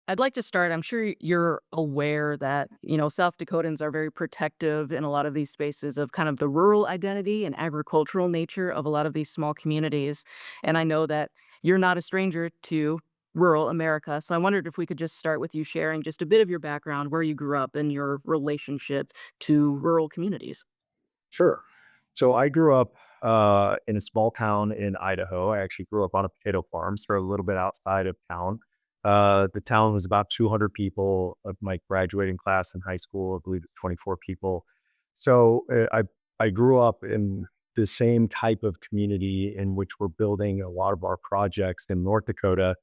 I'd like to start. I'm sure you're aware that, South Dakotans are very protective in a lot of these spaces of kind of the rural identity and agricultural nature of a lot of these small communities. And I know that you're not a stranger to rural America. So I wondered if we could just start with you sharing just a bit of your background, where you grew up, and your relationship to rural communities. Sure. So I grew up in a small town in Idaho. I actually grew up on a potato farm, so a little bit outside of town. The town was about 200 people of my graduating class in high school. I believe it's 24 people. So I grew up in the same type of community in which we're building a lot of our projects in North Dakota,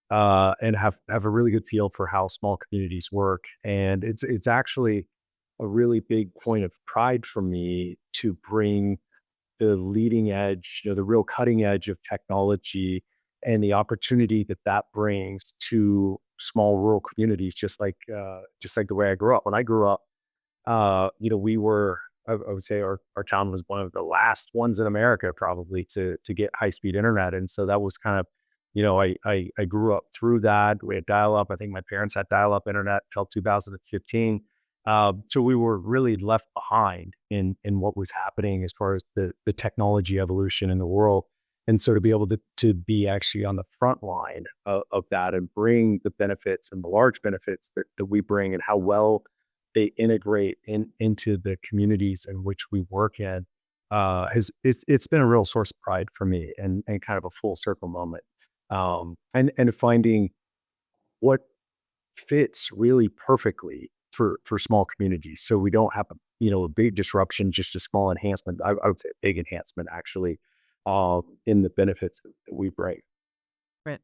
and have a really good feel for how small communities work. And it's actually a really big point of pride for me to bring the leading edge, the real cutting edge of technology and the opportunity that that brings to small rural communities, just like the way I grew up. When I grew up, we were, I would say our town was one of the last ones in America probably to get high speed internet. And so that was kind of, I grew up through that. We had dial up. I think my parents had dial up internet till 2015. So we were really left behind in what was happening as far as the technology evolution in the world. And so to be able to be actually on the front line of that and bring the benefits and the large benefits that we bring and how well they integrate into the communities in which we work in, it's been a real source of pride for me and kind of a full circle moment. And finding what fits really perfectly for small communities. So we don't have a big disruption, just a small enhancement. I would say a big enhancement actually, in the benefits that we bring. Right.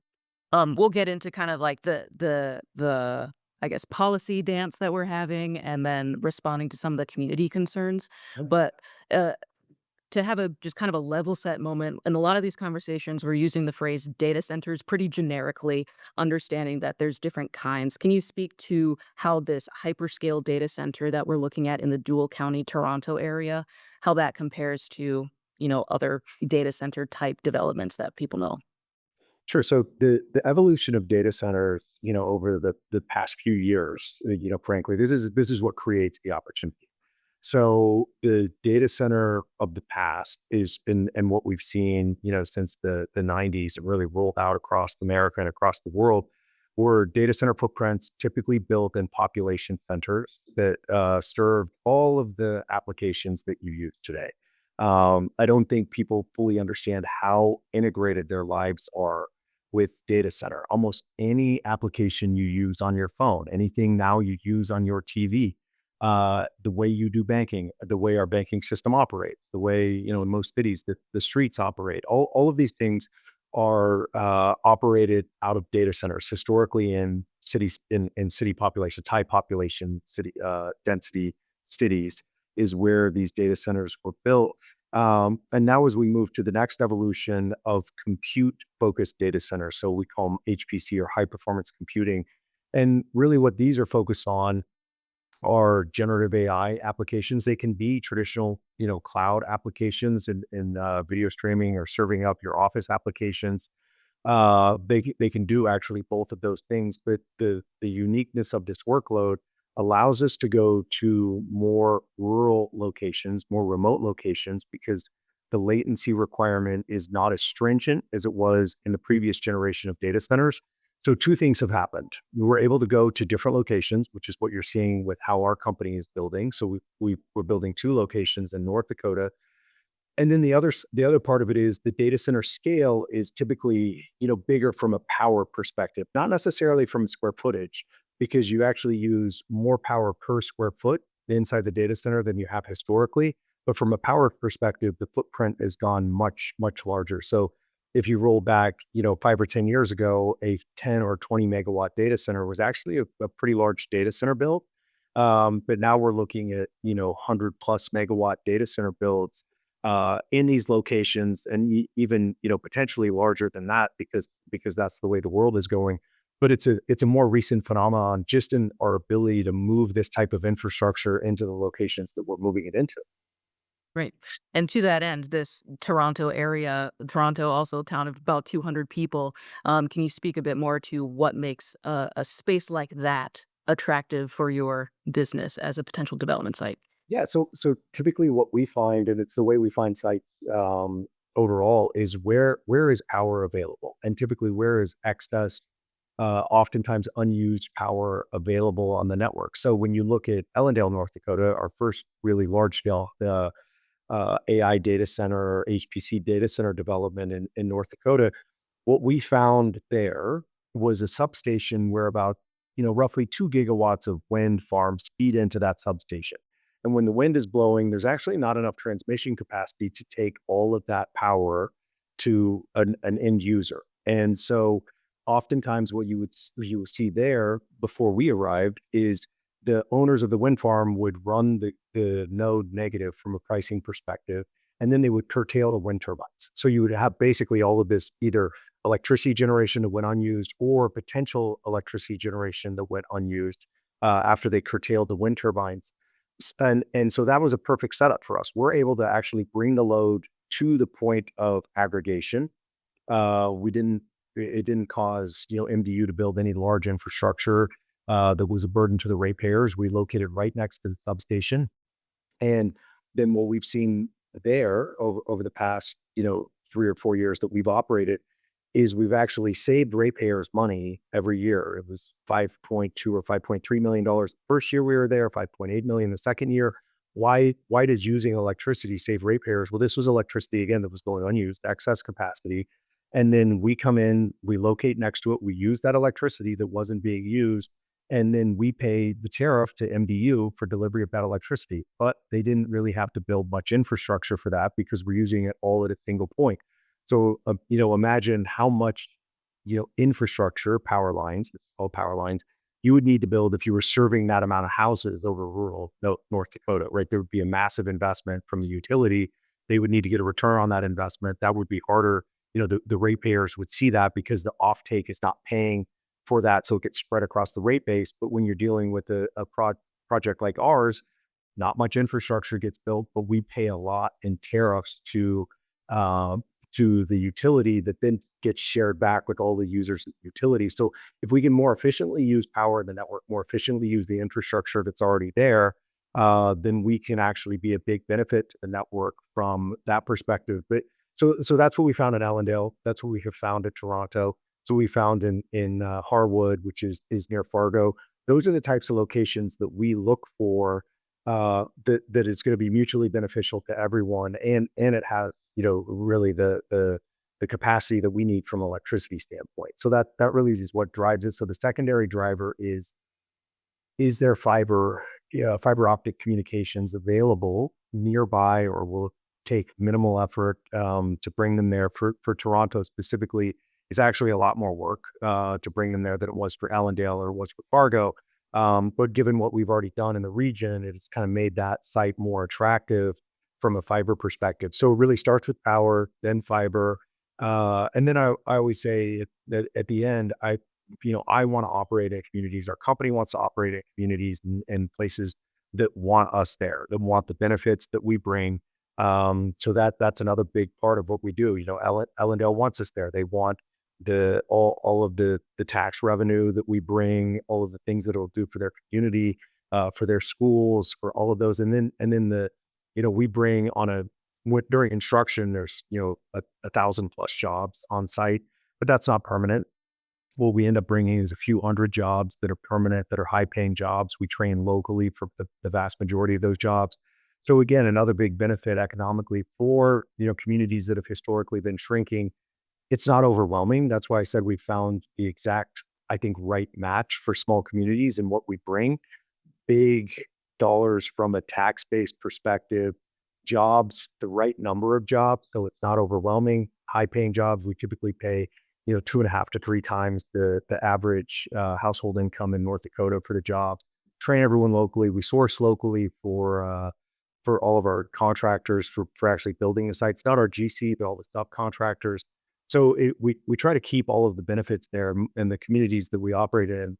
We'll get into kind of like the I guess policy dance that we're having, and then responding to some of the community concerns. But uh, to have a just kind of a level set moment, in a lot of these conversations, we're using the phrase data centers pretty generically, understanding that there's different kinds. Can you speak to how this hyperscale data center that we're looking at in the Dual County, Toronto area, how that compares to, other data center type developments that people know? Sure. So the evolution of data centers, over the past few years, frankly, this is what creates the opportunity. So the data center of the past is and what we've seen, since the 90s and really rolled out across America and across the world, were data center footprints typically built in population centers that serve all of the applications that you use today. I don't think people fully understand how integrated their lives are with data center. Almost any application you use on your phone, anything now you use on your TV, the way you do banking, the way our banking system operates, the way, in most cities, the streets operate, all of these things are operated out of data centers historically in cities, in city populations, high population city density cities is where these data centers were built. And now as we move to the next evolution of compute focused data centers, so we call them HPC or high performance computing. And really what these are focused on are generative AI applications. They can be traditional, cloud applications in video streaming or serving up your office applications. They can do actually both of those things, but the uniqueness of this workload allows us to go to more rural locations, more remote locations, because the latency requirement is not as stringent as it was in the previous generation of data centers. So two things have happened. We were able to go to different locations, which is what you're seeing with how our company is building. So we're building two locations in North Dakota, and then the other part of it is the data center scale is typically, bigger from a power perspective, not necessarily from square footage, because you actually use more power per square foot inside the data center than you have historically. But from a power perspective, the footprint has gone much, much larger. So if you roll back, 5 or 10 years ago, a 10 or 20 megawatt data center was actually a pretty large data center build. But now we're looking at, 100 plus megawatt data center builds in these locations, and even potentially larger than that, because that's the way the world is going. But it's a more recent phenomenon, just in our ability to move this type of infrastructure into the locations that we're moving it into. Right. And to that end, this Toronto area, Toronto, also a town of about 200 people. Can you speak a bit more to what makes a space like that attractive for your business as a potential development site? Yeah, so typically what we find, and it's the way we find sites overall, is where is power available, and typically where is excess, oftentimes unused power available on the network. So when you look at Ellendale, North Dakota, our first really large scale AI data center, HPC data center development in North Dakota, what we found there was a substation where about, roughly 2 gigawatts of wind farms feed into that substation. And when the wind is blowing, there's actually not enough transmission capacity to take all of that power to an end user. And so oftentimes what you would see there before we arrived is the owners of the wind farm would run the node negative from a pricing perspective, and then they would curtail the wind turbines. So you would have basically all of this either electricity generation that went unused or potential electricity generation that went unused after they curtailed the wind turbines. And so that was a perfect setup for us. We're able to actually bring the load to the point of aggregation. We didn't it didn't cause, MDU to build any large infrastructure that was a burden to the ratepayers. We located right next to the substation. And then what we've seen there over the past, 3 or 4 years that we've operated is we've actually saved ratepayers money every year. It was 5.2 or $5.3 million the first year we were there, 5.8 million the second year. Why does using electricity save ratepayers? Well, this was electricity again that was going unused, excess capacity. And then we come in, we locate next to it, we use that electricity that wasn't being used, and then we pay the tariff to MDU for delivery of that electricity. But they didn't really have to build much infrastructure for that because we're using it all at a single point. So, imagine how much, infrastructure, power lines, it's called power lines, you would need to build if you were serving that amount of houses over rural North Dakota, right? There would be a massive investment from the utility. They would need to get a return on that investment. That would be harder. The ratepayers would see that because the offtake is not paying for that. So it gets spread across the rate base. But when you're dealing with a project like ours, not much infrastructure gets built, but we pay a lot in tariffs um, to the utility that then gets shared back with all the users of the utility. So if we can more efficiently use power in the network, more efficiently use the infrastructure that's already there, then we can actually be a big benefit to the network from that perspective. But so that's what we found in Allendale. That's what we have found at Toronto. So we found in Harwood, which is near Fargo. Those are the types of locations that we look for, that is going to be mutually beneficial to everyone, and it has, really the capacity that we need from an electricity standpoint. So that really is what drives it. So the secondary driver is there fiber optic communications available nearby, or will it take minimal effort to bring them there? For Toronto specifically, it's actually a lot more work to bring them there than it was for Allendale or was for Fargo. But given what we've already done in the region, it's kind of made that site more attractive from a fiber perspective. So it really starts with power, then fiber. And then I always say that at the end, I want to operate in communities. Our company wants to operate in communities and places that want us there, that want the benefits that we bring. So that's another big part of what we do. Ellendale wants us there. They want all of the tax revenue that we bring, all of the things that it'll do for their community, for their schools, for all of those. And then we bring during construction, there's, a thousand plus jobs on site, but that's not permanent. What we end up bringing is a few hundred jobs that are permanent, that are high paying jobs. We train locally for the vast majority of those jobs. So again, another big benefit economically for, communities that have historically been shrinking. It's not overwhelming. That's why I said we found the exact, I think, right match for small communities and what we bring. Big dollars from a tax-based perspective, jobs, the right number of jobs, so it's not overwhelming. High-paying jobs, we typically pay, 2.5 to 3 times the average household income in North Dakota for the jobs. Train everyone locally. We source locally for all of our contractors for actually building the sites, not our GC, but all the subcontractors. So we try to keep all of the benefits there, and the communities that we operate in,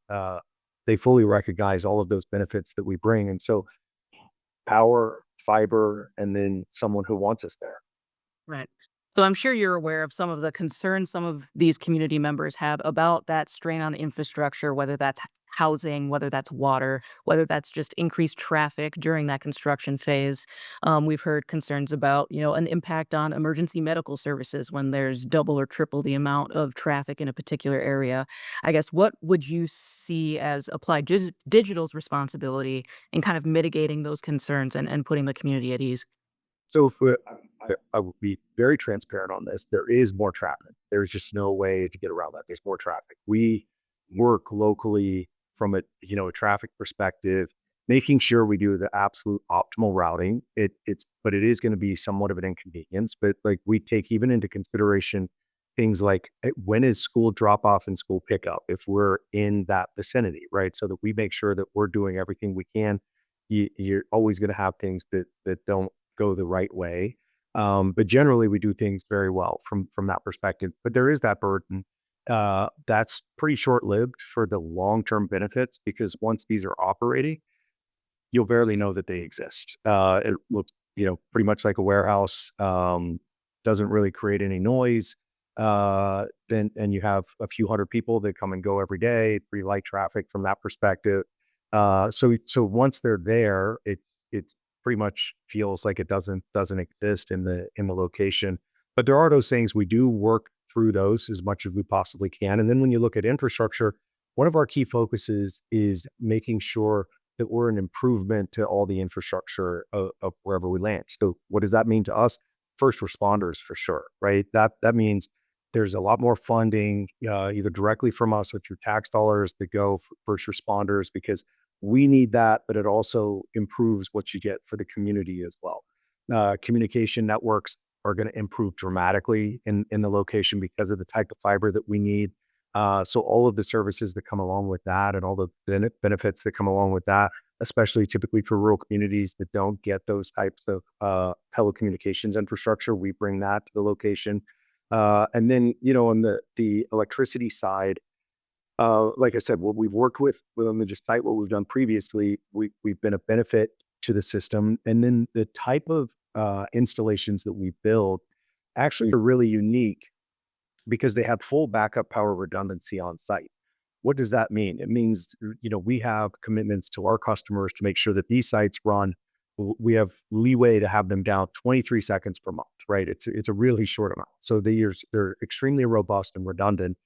they fully recognize all of those benefits that we bring. And so power, fiber, and then someone who wants us there. Right. So I'm sure you're aware of some of the concerns some of these community members have about that strain on infrastructure, whether that's housing, whether that's water, whether that's just increased traffic during that construction phase. We've heard concerns about, an impact on emergency medical services when there's double or triple the amount of traffic in a particular area. I guess what would you see as Applied Digital's responsibility in kind of mitigating those concerns and putting the community at ease? So for, I will be very transparent on this. There is more traffic. There's just no way to get around that. There's more traffic. We work locally from a traffic perspective, making sure we do the absolute optimal routing. But it is going to be somewhat of an inconvenience. But like we take even into consideration things like when is school drop off and school pickup if we're in that vicinity, right? So that we make sure that we're doing everything we can. You're always going to have things that don't go the right way. But generally, we do things very well from that perspective. But there is that burden that's pretty short lived for the long term benefits because once these are operating, you'll barely know that they exist. It looks pretty much like a warehouse. Doesn't really create any noise. Then and you have a few hundred people that come and go every day. Pretty light traffic from that perspective. So once they're there, it pretty much feels like it doesn't exist in the location. But there are those things we do work through those as much as we possibly can. And then when you look at infrastructure, one of our key focuses is making sure that we're an improvement to all the infrastructure of wherever we land. So what does that mean to us? First responders for sure, right? That means there's a lot more funding, either directly from us or through tax dollars that go for first responders because we need that, but it also improves what you get for the community as well. Communication networks are going to improve dramatically in the location because of the type of fiber that we need. So all of the services that come along with that and all the benefits that come along with that, especially typically for rural communities that don't get those types of telecommunications infrastructure, we bring that to the location. And then, on the electricity side, like I said, what we've worked with them to just cite what we've done previously, we've been a benefit to the system. And then the type of installations that we build actually are really unique because they have full backup power redundancy on site. What does that mean? It means, we have commitments to our customers to make sure that these sites run. We have leeway to have them down 23 seconds per month, right? It's a really short amount. So they're extremely robust and redundant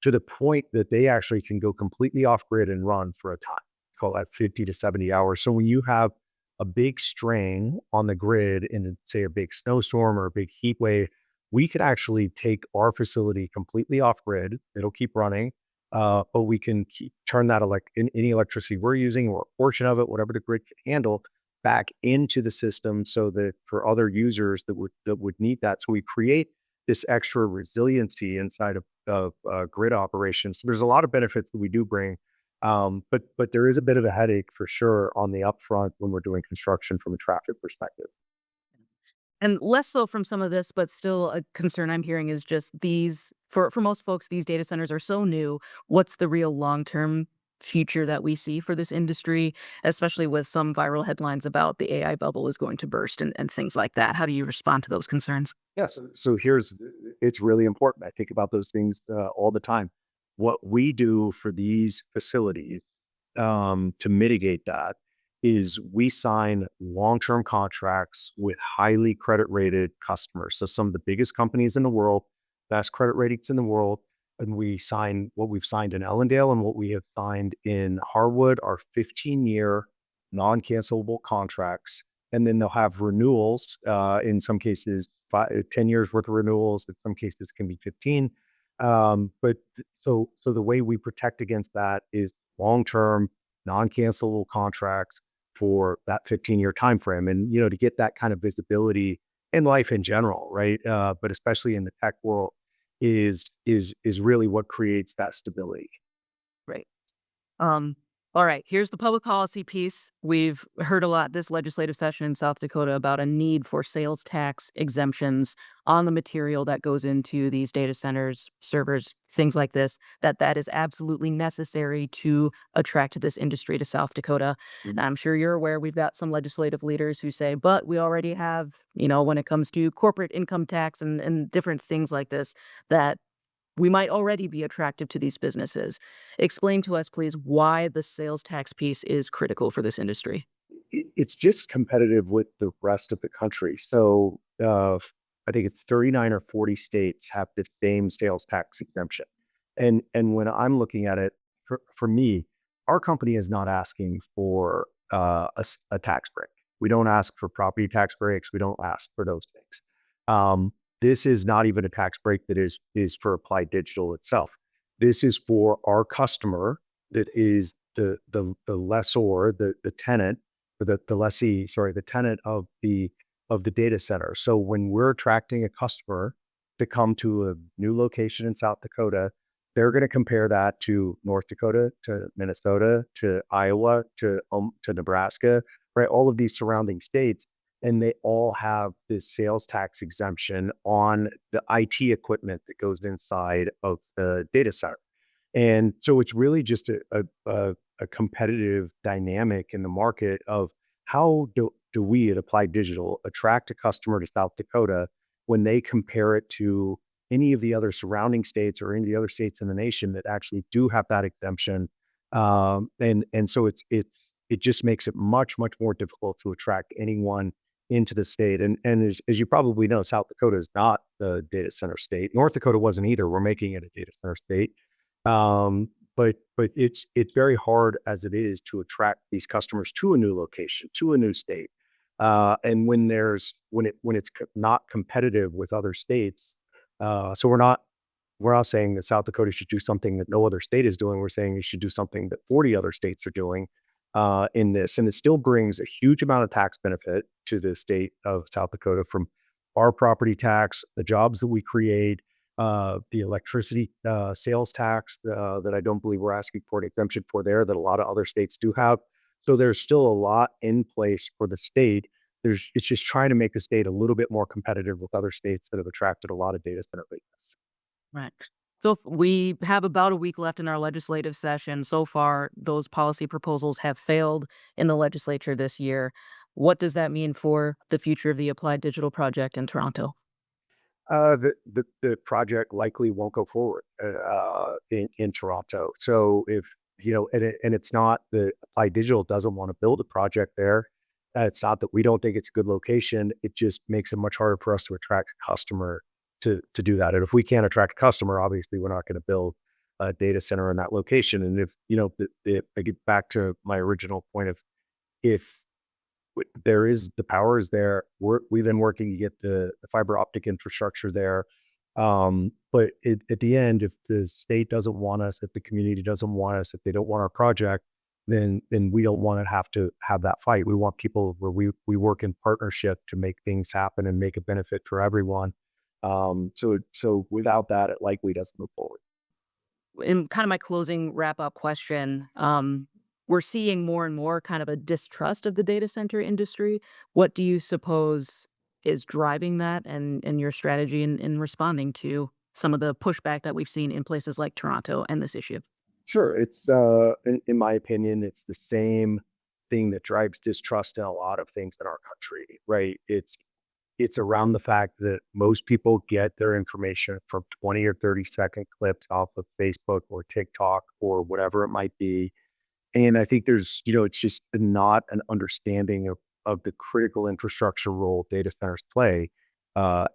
to the point that they actually can go completely off grid and run for a time, call that 50 to 70 hours. So when you have a big strain on the grid in say a big snowstorm or a big heat wave, we could actually take our facility completely off grid. It'll keep running, but we can turn that any electricity we're using or a portion of it, whatever the grid can handle, back into the system so that for other users that would need that. So we create this extra resiliency inside of grid operations. So there's a lot of benefits that we do bring, but there is a bit of a headache for sure on the upfront when we're doing construction from a traffic perspective. And less so from some of this, but still a concern I'm hearing is just these for most folks, these data centers are so new. What's the real long-term future that we see for this industry, especially with some viral headlines about the AI bubble is going to burst and things like that? How do you respond to those concerns? Yes. So it's really important. I think about those things all the time. What we do for these facilities to mitigate that is we sign long-term contracts with highly credit rated customers. So some of the biggest companies in the world, best credit ratings in the world. And we sign what we've signed in Ellendale and what we have signed in Harwood are 15-year non-cancelable contracts. And then they'll have renewals, in some cases, 10 years worth of renewals. In some cases, it can be 15. So the way we protect against that is long-term, non-cancelable contracts for that 15-year time frame. And to get that kind of visibility in life in general, right? But especially in the tech world, is really what creates that stability. Right. Um, All right, here's the public policy piece. We've heard a lot this legislative session in South Dakota about a need for sales tax exemptions on the material that goes into these data centers, servers, things like this, that is absolutely necessary to attract this industry to South Dakota. And I'm sure you're aware we've got some legislative leaders who say, but we already have, when it comes to corporate income tax and different things like this, that we might already be attractive to these businesses. Explain to us, please, why the sales tax piece is critical for this industry. It's just competitive with the rest of the country. So I think it's 39 or 40 states have the same sales tax exemption. And when I'm looking at it, for me, our company is not asking for a tax break. We don't ask for property tax breaks. We don't ask for those things. This is not even a tax break that is for Applied Digital itself. This is for our customer that is the lessor, the tenant, or the lessee, sorry, the tenant of the data center. So when we're attracting a customer to come to a new location in South Dakota, they're going to compare that to North Dakota, to Minnesota, to Iowa, to Nebraska, right? All of these surrounding states, and they all have this sales tax exemption on the IT equipment that goes inside of the data center. And so it's really just a competitive dynamic in the market of how do we at Applied Digital attract a customer to South Dakota when they compare it to any of the other surrounding states or any of the other states in the nation that actually do have that exemption. And so it just makes it much more difficult to attract anyone into the state. And as you probably know, South Dakota is not the data center state. North Dakota wasn't either. We're making it a data center state. But it's very hard as it is to attract these customers to a new location, to a new state. And when it's not competitive with other states, so we're not saying that South Dakota should do something that no other state is doing. We're saying you should do something that 40 other states are doing in this, and it still brings a huge amount of tax benefit to the state of South Dakota from our property tax, the jobs that we create, the electricity sales tax that I don't believe we're asking for an exemption for there that a lot of other states do have. So there's still a lot in place for the state. It's just trying to make the state a little bit more competitive with other states that have attracted a lot of data center business. Right. So we have about a week left in our legislative session. So far, those policy proposals have failed in the legislature this year. What does that mean for the future of the Applied Digital Project in Toronto? The project likely won't go forward in Toronto. So if and it's not that Applied Digital doesn't want to build a project there. It's not that we don't think it's a good location. It just makes it much harder for us to attract a customer to do that. And if we can't attract a customer, obviously we're not going to build a data center in that location. And if I get back to my original point of if there is the power is there. We've been working to get the fiber optic infrastructure there. But at the end, if the state doesn't want us, if the community doesn't want us, if they don't want our project, then we don't want to have that fight. We want people where we work in partnership to make things happen and make a benefit for everyone. So without that, it likely doesn't move forward. In kind of my closing wrap up question, we're seeing more and more kind of a distrust of the data center industry. What do you suppose is driving that and your strategy in responding to some of the pushback that we've seen in places like Toronto and this issue? Sure. It's in my opinion, it's the same thing that drives distrust in a lot of things in our country, right? It's around the fact that most people get their information from 20 or 30-second clips off of Facebook or TikTok or whatever it might be. And I think it's just not an understanding of the critical infrastructure role data centers play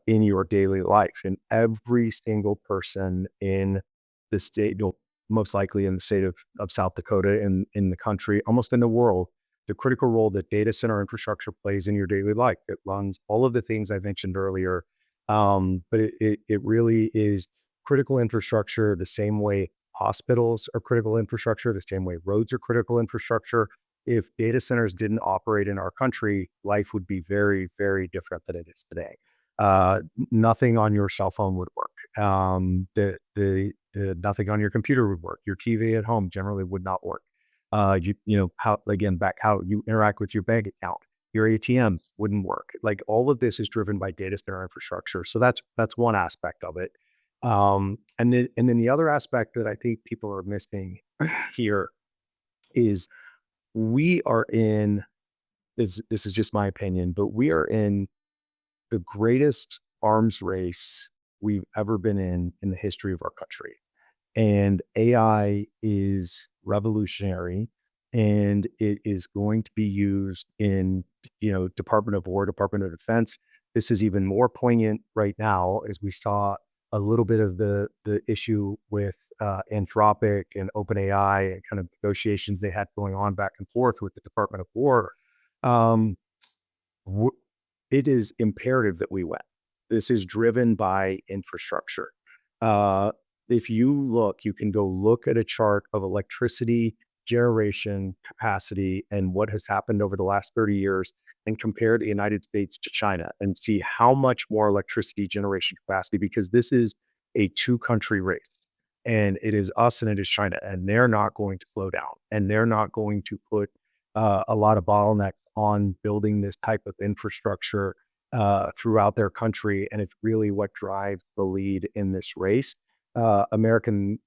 in your daily life. And every single person in the state, most likely in the state of South Dakota, in the country, almost in the world, the critical role that data center infrastructure plays in your daily life. It runs all of the things I mentioned earlier. But it really is critical infrastructure the same way hospitals are critical infrastructure, the same way roads are critical infrastructure. If data centers didn't operate in our country, life would be very different than it is today. Nothing on your cell phone would work. The nothing on your computer would work. Your TV at home generally would not work. How, again, back how you interact with your bank account, your ATMs wouldn't work. Like all of this is driven by data center infrastructure. So that's one aspect of it. And then the other aspect that I think people are missing here is we are in this is just my opinion, but we are in the greatest arms race we've ever been in the history of our country. And AI is revolutionary and it is going to be used in, Department of War, Department of Defense. This is even more poignant right now as we saw a little bit of the issue with Anthropic and OpenAI and kind of negotiations they had going on back and forth with the Department of War. Um, w- it is imperative that we win. This is driven by infrastructure. Uh, if you can go look at a chart of electricity generation capacity and what has happened over the last 30 years and compare the United States to China and see how much more electricity generation capacity, because this is a two country race and it is us and it is China, and they're not going to slow down and they're not going to put a lot of bottlenecks on building this type of infrastructure throughout their country. And it's really what drives the lead in this race. American,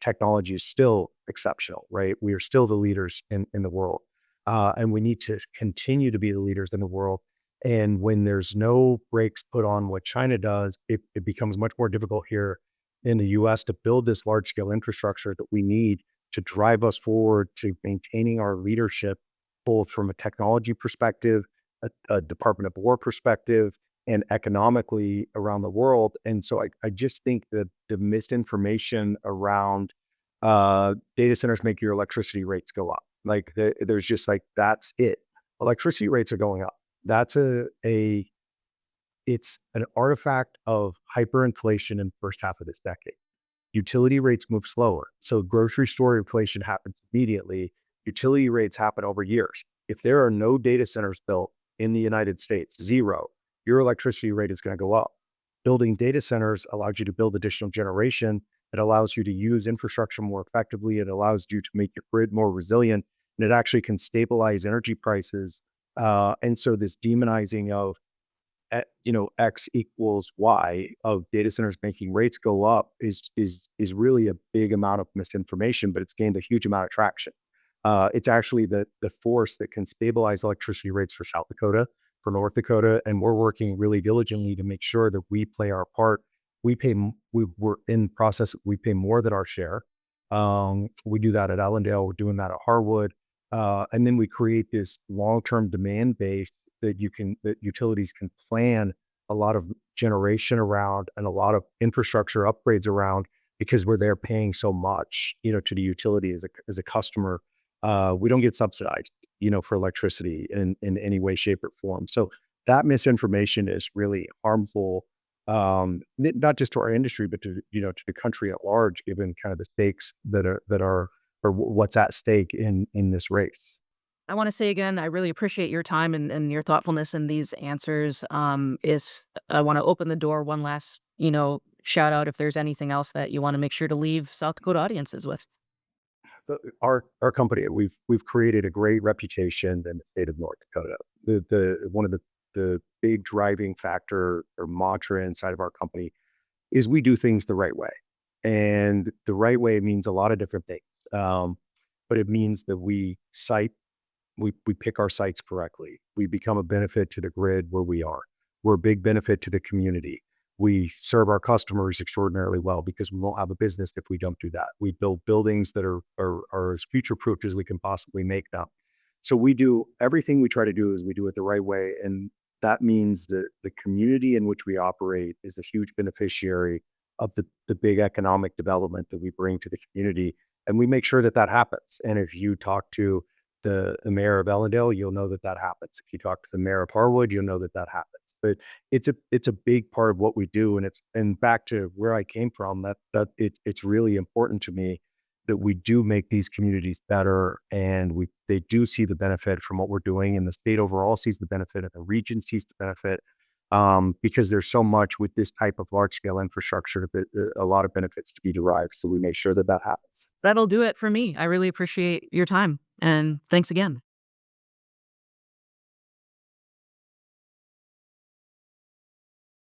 technology is still exceptional, right? We are still the leaders in the world. And we need to continue to be the leaders in the world. And when there's no brakes put on what China does, it becomes much more difficult here in the US to build this large scale infrastructure that we need to drive us forward to maintaining our leadership, both from a technology perspective, a Department of War perspective, and economically around the world. And so I just think that the misinformation around data centers make your electricity rates go up. Like there's just like, that's it. Electricity rates are going up. That's it's an artifact of hyperinflation in the first half of this decade. Utility rates move slower. So grocery store inflation happens immediately. Utility rates happen over years. If there are no data centers built in the United States, zero, your electricity rate is going to go up. Building data centers allows you to build additional generation. It allows you to use infrastructure more effectively. It allows you to make your grid more resilient, and it actually can stabilize energy prices. And so this demonizing of X equals Y of data centers making rates go up is really a big amount of misinformation, but it's gained a huge amount of traction. It's actually the force that can stabilize electricity rates for South Dakota, for North Dakota, and we're working really diligently to make sure that we play our part. We're in process. We pay more than our share. We do that at Allendale. We're doing that at Harwood, and then we create this long-term demand base that utilities can plan a lot of generation around and a lot of infrastructure upgrades around, because we're there paying so much, to the utility as a customer. We don't get subsidized, for electricity in any way, shape, or form. So that misinformation is really harmful, not just to our industry, but to the country at large, given kind of the stakes or what's at stake in this race. I want to say again, I really appreciate your time and your thoughtfulness in these answers. Is I want to open the door one last, shout out if there's anything else that you want to make sure to leave South Dakota audiences with. Our company, we've created a great reputation in the state of North Dakota. The one of the big driving factor or mantra inside of our company is we do things the right way. And the right way means a lot of different things. But it means that we pick our sites correctly. We become a benefit to the grid where we are. We're a big benefit to the community. We serve our customers extraordinarily well, because we won't have a business if we don't do that. We build buildings that are as future proofed as we can possibly make them. So we do everything we try to do is we do it the right way. And that means that the community in which we operate is a huge beneficiary of the big economic development that we bring to the community. And we make sure that that happens. And if you talk to the mayor of Ellendale, you'll know that that happens. If you talk to the mayor of Harwood, you'll know that that happens. But it's a big part of what we do, and back to where I came from. It's really important to me that we do make these communities better, and they do see the benefit from what we're doing, and the state overall sees the benefit, and the region sees the benefit. because there's so much with this type of large scale infrastructure that a lot of benefits to be derived. So we make sure that that happens. That'll do it for me. I really appreciate your time, and thanks again.